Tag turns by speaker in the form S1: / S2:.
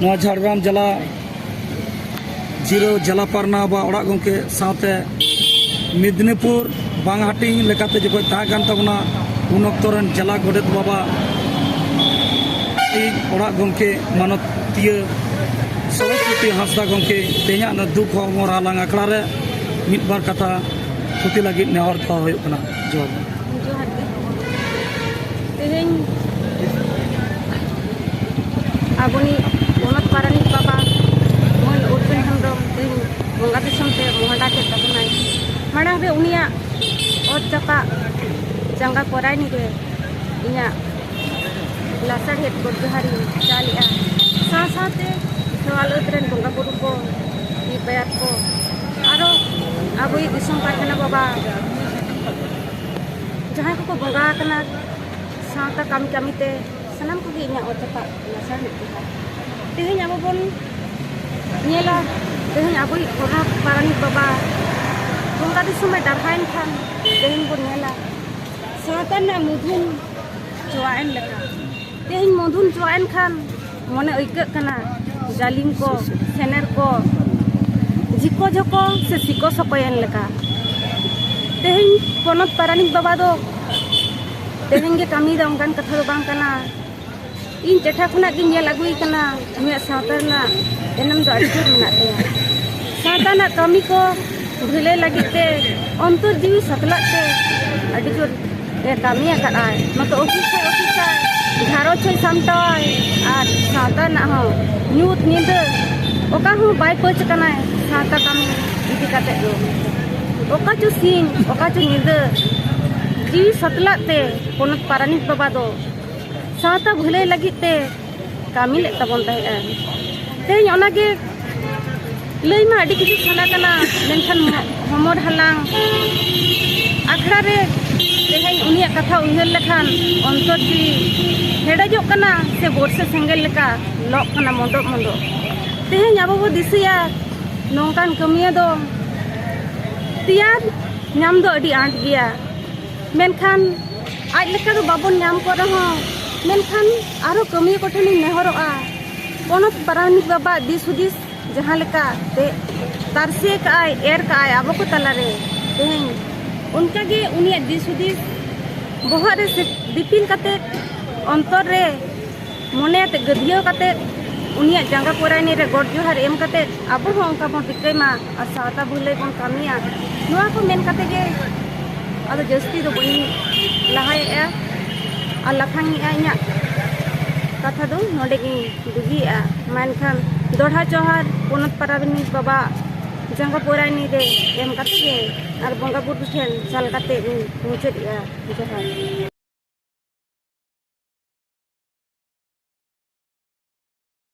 S1: झाड़ग्राम जिला जीरो जिला पारना ओड़ा गंके साथे मेदिनीपुर बांग हाटिंग लेकाते जब तहकान तबना उन अक्तरन जिला गोडेत बाबा ओड़ा गंके मानतीय सरस्वती हांसदा गंके तेना दुख हरमोर हालांग आखड़ा रे मिद बार कथा थुती लगी नेहर तो होना जोहार
S2: तेहें आबोनी पोनत पारानिक बाबा मन उर्पेन हेम्ब्रम तेहें बंगा दिसम ते मोहडा के तबनाय माड़ांग रे उनिया और चपा जंगा कोरायनी रे इया लासड़ हेत को जोहारी चालिया सा साथे सवाल उतरेन बंगा बुरु को इ बयात को आरो आबोई दिसम पाखना बाबा जहां को बंगा कना सावता कमी कमी ते सनम को गी इया ओचपा लासड़ हेत तेहें आबो बोन नेला तेहें आबोई पोनत पारानिक बाबा बंगा दिसम डारहाइन खान तेहें बोन नेला सावता ना मुधुन जोआन लगा तेहें मुधुन जोआन खान मने अइक कना जालिम को सेनर को जिको जको से सिको सपयन लगा तेहें पोनत पारानिक बाबा दो तेहें गे कमी दा उनकान कथा दो बांग कना इन जेठा खुना गिन नेल अगुई कना उनिया सावता ना एनम दो अड़ी जोर मेना तेया सावता ना कमी को भुले लगिते अंतर जीवी सतलाते अड़ी जोर ए कमी आकाय मतो ऑफिस घारो छय सामटाय आर सावता ना हो न्यूत नींद ओका हूँ बाय पच कनाय सावता कमी इदी काते दो ओका चु सीन ओका चु नींद जीवी सतलाते पोनत पारानिक बाबा दो सावता भुले लगिते कमी ले तबन तहे तेहें ओनागे लई मा अड़ी किछु साना कना मेनखान हमर हलांग आखड़ा रे तेहें उनिया कथा उयहर लेखान अंतर जी हेड़ाजो कना से बोरसे सेंगेल लेका लॉक कना मोंडो मोंडो तेहें आबो बो दिसिया नोंकान कमिया दो तियार नाम दो अड़ी आंट गिया मेनखान आज लेका दो बाबन नाम को रहो मेनखान आरो कमिया को ठेनी नेहरोआ पोनत पारानिक बाबा दिस हुदिस जहां लेका ते तारसे काय एर काय आबो को तलारे तेहें उनका गे उनिया दिस हुदिस बोहर रे दिपिल कते अंतर रे मोने ते गधियो कते उनिया जंगा कोरायनी रे गोड जोहार एम कते आबो हो उनका बन टिकै मा आ सावता भुले बन कामिया नुआ को मेन कते गे आदो जस्ती दो बनी लहाय आ लखांगी आ इया कथा दो नोडे गी दुगी आ मानखान दोढ़ा जोहार पोनत पारानिक बाबा जंगा कोरायनी रे एम कते गे आर बंगा बुरु ठेन चल कते मुचेद जोहार।